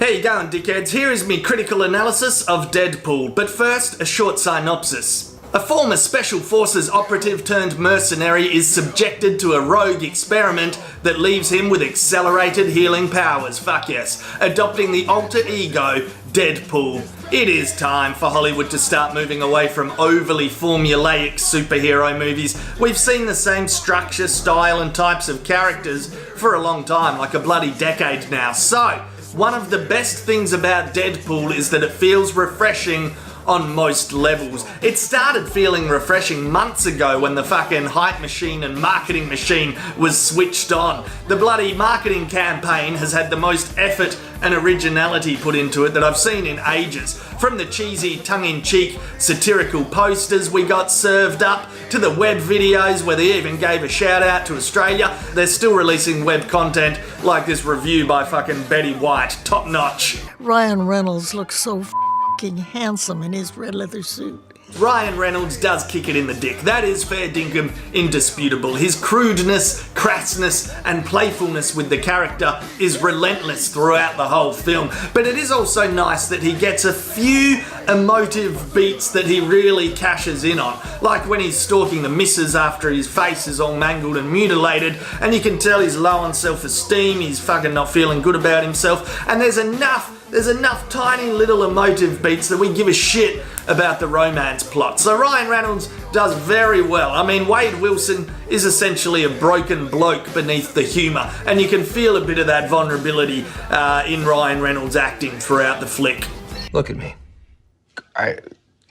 How you going, dickheads? Here is me critical analysis of Deadpool, but first, a short synopsis. A former Special Forces operative turned mercenary is subjected to a rogue experiment that leaves him with accelerated healing powers, fuck yes, adopting the alter ego, Deadpool. It is time for Hollywood to start moving away from overly formulaic superhero movies. We've seen the same structure, style and types of characters for a long time, like a bloody decade now. So, one of the best things about Deadpool is that it feels refreshing on most levels. It started feeling refreshing months ago when the fucking hype machine and marketing machine was switched on. The bloody marketing campaign has had the most effort and originality put into it that I've seen in ages. From the cheesy, tongue-in-cheek, satirical posters we got served up, to the web videos where they even gave a shout out to Australia. They're still releasing web content like this review by fucking Betty White, top notch. Ryan Reynolds looks so f***ing handsome in his red leather suit. Ryan Reynolds does kick it in the dick. That is fair dinkum indisputable. His crudeness, crassness, and playfulness with the character is relentless throughout the whole film. But it is also nice that he gets a few emotive beats that he really cashes in on. Like when he's stalking the missus after his face is all mangled and mutilated, and you can tell he's low on self-esteem, he's fucking not feeling good about himself, and there's enough tiny little emotive beats that we give a shit about the romance plot. So Ryan Reynolds does very well. I mean, Wade Wilson is essentially a broken bloke beneath the humour, and you can feel a bit of that vulnerability in Ryan Reynolds' acting throughout the flick. Look at me.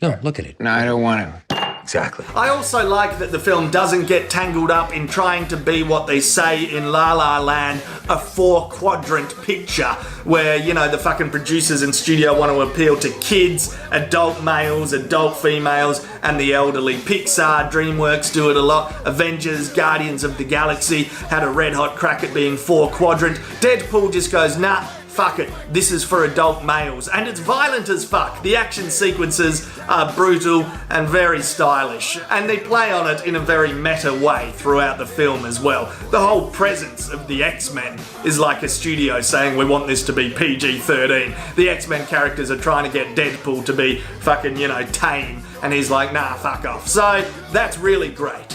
No, look at it. No, I don't want to. Exactly. I also like that the film doesn't get tangled up in trying to be what they say in La La Land, a 4-quadrant picture, where, you know, the fucking producers and studio want to appeal to kids, adult males, adult females, and the elderly. Pixar, DreamWorks do it a lot. Avengers, Guardians of the Galaxy had a red hot crack at being 4-quadrant. Deadpool just goes, nah, fuck it, this is for adult males. And it's violent as fuck. The action sequences are brutal and very stylish. And they play on it in a very meta way throughout the film as well. The whole presence of the X-Men is like a studio saying we want this to be PG-13. The X-Men characters are trying to get Deadpool to be fucking, you know, tame. And he's like, nah, fuck off. So, that's really great.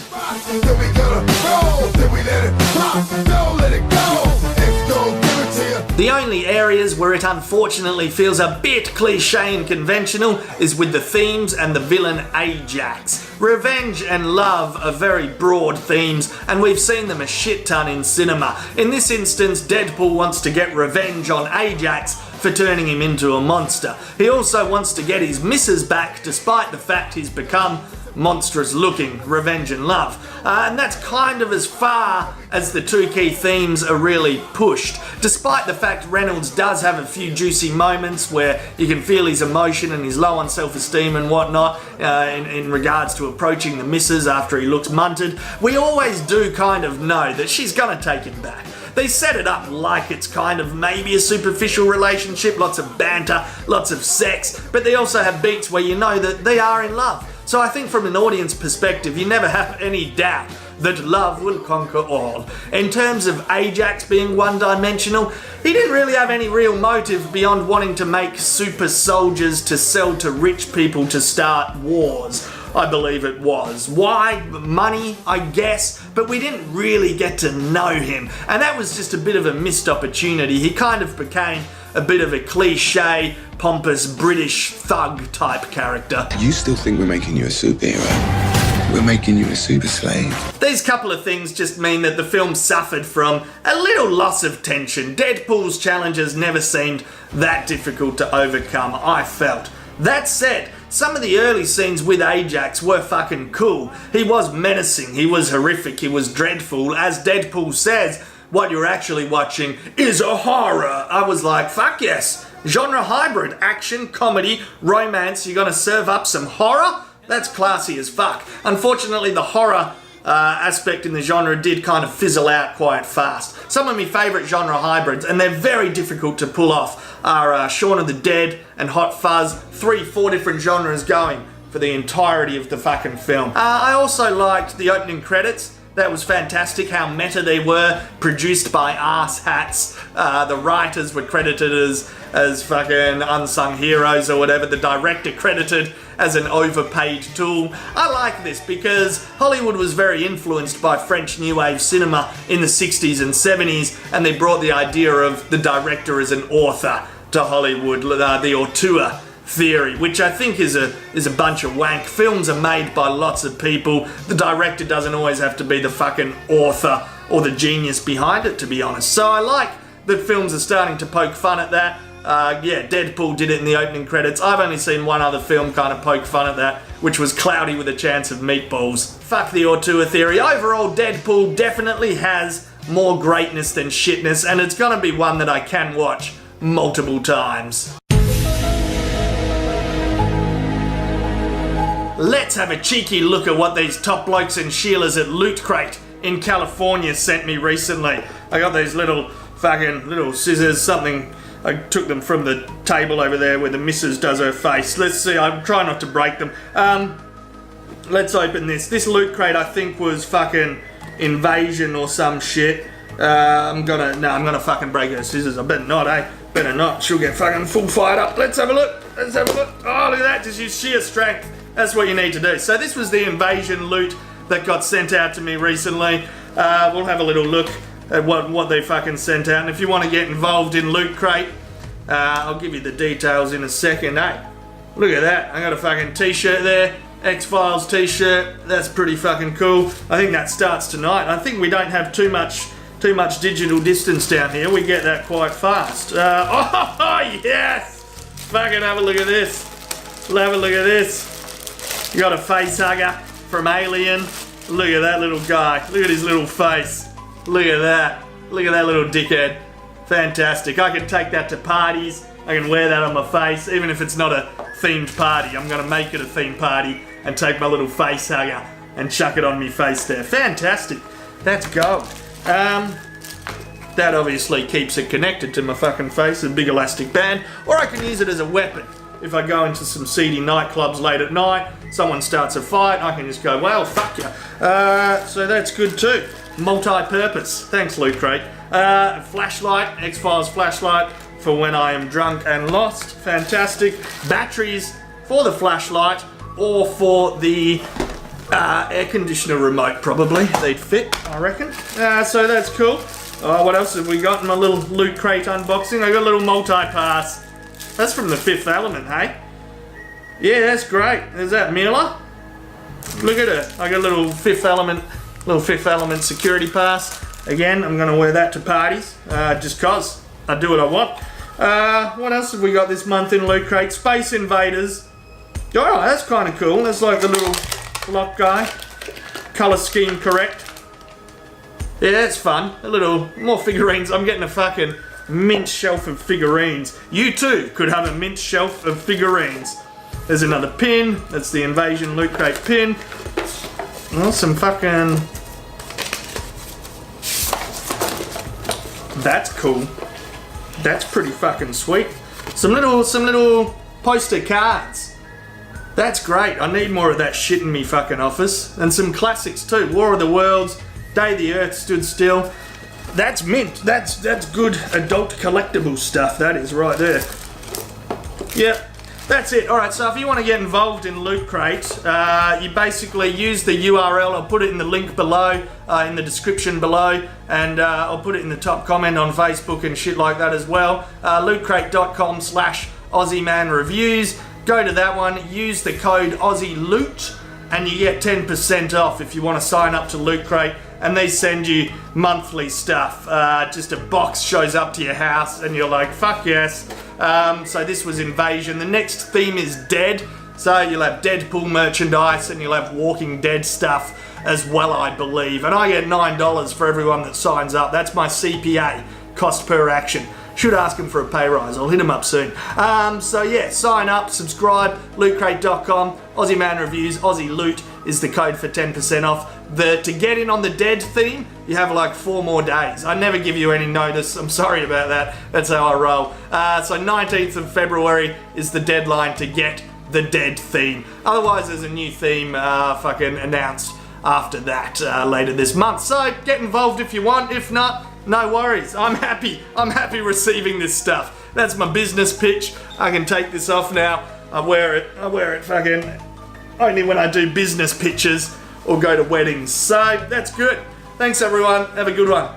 The only areas where it unfortunately feels a bit cliche and conventional is with the themes and the villain Ajax. Revenge and love are very broad themes, and we've seen them a shit ton in cinema. In this instance, Deadpool wants to get revenge on Ajax for turning him into a monster. He also wants to get his missus back despite the fact he's become monstrous looking, revenge and love. And that's kind of as far as the two key themes are really pushed. Despite the fact Reynolds does have a few juicy moments where you can feel his emotion and he's low on self-esteem and whatnot in regards to approaching the missus after he looks munted, we always do kind of know that she's gonna take him back. They set it up like it's kind of maybe a superficial relationship, lots of banter, lots of sex, but they also have beats where you know that they are in love. So I think from an audience perspective, you never have any doubt that love will conquer all. In terms of Ajax being one-dimensional, he didn't really have any real motive beyond wanting to make super soldiers to sell to rich people to start wars. I believe it was. Why? Money, I guess, but we didn't really get to know him, and that was just a bit of a missed opportunity. He kind of became a bit of a cliche, pompous British thug type character. You still think we're making you a superhero? We're making you a super slave. These couple of things just mean that the film suffered from a little loss of tension. Deadpool's challenges never seemed that difficult to overcome, I felt. That said, some of the early scenes with Ajax were fucking cool. He was menacing, he was horrific, he was dreadful. As Deadpool says, what you're actually watching is a horror. I was like, fuck yes. Genre hybrid, action, comedy, romance, you're gonna serve up some horror? That's classy as fuck. Unfortunately, the horror aspect in the genre did kind of fizzle out quite fast. Some of my favourite genre hybrids, and they're very difficult to pull off, are Shaun of the Dead and Hot Fuzz. 3-4 different genres going for the entirety of the fucking film. I also liked the opening credits. That was fantastic how meta they were, produced by arse hats. The writers were credited as fucking unsung heroes or whatever. The director credited as an overpaid tool. I like this because Hollywood was very influenced by French New Wave cinema in the 60s and 70s, and they brought the idea of the director as an author to Hollywood, the auteur theory, which I think is a bunch of wank. Films are made by lots of people. The director doesn't always have to be the fucking author or the genius behind it, to be honest. So I like that films are starting to poke fun at that. Yeah, Deadpool did it in the opening credits. I've only seen one other film kind of poke fun at that, which was Cloudy with a Chance of Meatballs. Fuck the auteur theory. Overall, Deadpool definitely has more greatness than shitness, and it's gonna be one that I can watch multiple times. Let's have a cheeky look at what these top blokes and Sheilas at Loot Crate in California sent me recently. I got these little scissors, something. I took them from the table over there where the missus does her face. Let's see, I'm trying not to break them. Let's open this. This Loot Crate I think was fucking Invasion or some shit. I'm gonna fucking break her scissors. I better not, eh? Better not. She'll get fucking full fired up. Let's have a look. Let's have a look. Oh, look at that. Just use sheer strength. That's what you need to do. So this was the Invasion loot that got sent out to me recently. We'll have a little look at what they fucking sent out. And if you want to get involved in Loot Crate, I'll give you the details in a second, eh? Look at that. I got a fucking t-shirt there. X-Files t-shirt. That's pretty fucking cool. I think that starts tonight. I think we don't have too much digital distance down here. We get that quite fast. Oh, yes! Fucking have a look at this. Have a look at this. You got a face hugger from Alien. Look at that little guy. Look at his little face. Look at that. Look at that little dickhead. Fantastic. I can take that to parties. I can wear that on my face, even if it's not a themed party. I'm gonna make it a themed party and take my little face hugger and chuck it on my face there. Fantastic. That's gold. That obviously keeps it connected to my fucking face, a big elastic band, or I can use it as a weapon. If I go into some seedy nightclubs late at night, someone starts a fight, I can just go, well, fuck you. So that's good too. Multi-purpose. Thanks, Loot Crate. Flashlight, X-Files flashlight for when I am drunk and lost. Fantastic. Batteries for the flashlight or for the air conditioner remote, probably. They'd fit, I reckon. So that's cool. What else have we got in my little Loot Crate unboxing? I got a little multi-pass. That's from the Fifth Element, hey? Yeah, that's great. Is that Mila? Look at her. I got a little Fifth Element security pass. Again, I'm gonna wear that to parties, just cause I do what I want. What else have we got this month in Loot Crate? Space Invaders. Oh, that's kind of cool. That's like the little block guy. Color scheme correct. Yeah, that's fun. A little more figurines. I'm getting a fucking mint shelf of figurines. You too could have a mint shelf of figurines. There's another pin. That's the Invasion Loot Crate pin. Well, some fucking... That's cool. That's pretty fucking sweet. Some little poster cards. That's great. I need more of that shit in me fucking office. And some classics too. War of the Worlds, Day the Earth Stood Still. That's mint. That's good adult collectible stuff. That is right there. Yep. That's it. Alright, so if you want to get involved in Loot Crate, you basically use the URL. I'll put it in the link below, in the description below, and I'll put it in the top comment on Facebook and shit like that as well. lootcrate.com/AussieManReviews. Go to that one, use the code AussieLoot, and you get 10% off if you want to sign up to Loot Crate, and they send you monthly stuff. Just a box shows up to your house and you're like, fuck yes. So this was Invasion. The next theme is Dead. So you'll have Deadpool merchandise and you'll have Walking Dead stuff as well, I believe. And I get $9 for everyone that signs up. That's my CPA, cost per action. Should ask them for a pay rise. I'll hit them up soon. So yeah, sign up, subscribe, lootcrate.com, Aussie Man Reviews, Aussie Loot is the code for 10% off. To get in on the Dead theme, you have like 4 more days. I never give you any notice. I'm sorry about that. That's how I roll. So 19th of February is the deadline to get the Dead theme. Otherwise, there's a new theme fucking announced after that later this month. So get involved if you want. If not, no worries. I'm happy receiving this stuff. That's my business pitch. I can take this off now. I wear it fucking only when I do business pitches or go to weddings. So that's good. Thanks everyone. Have a good one.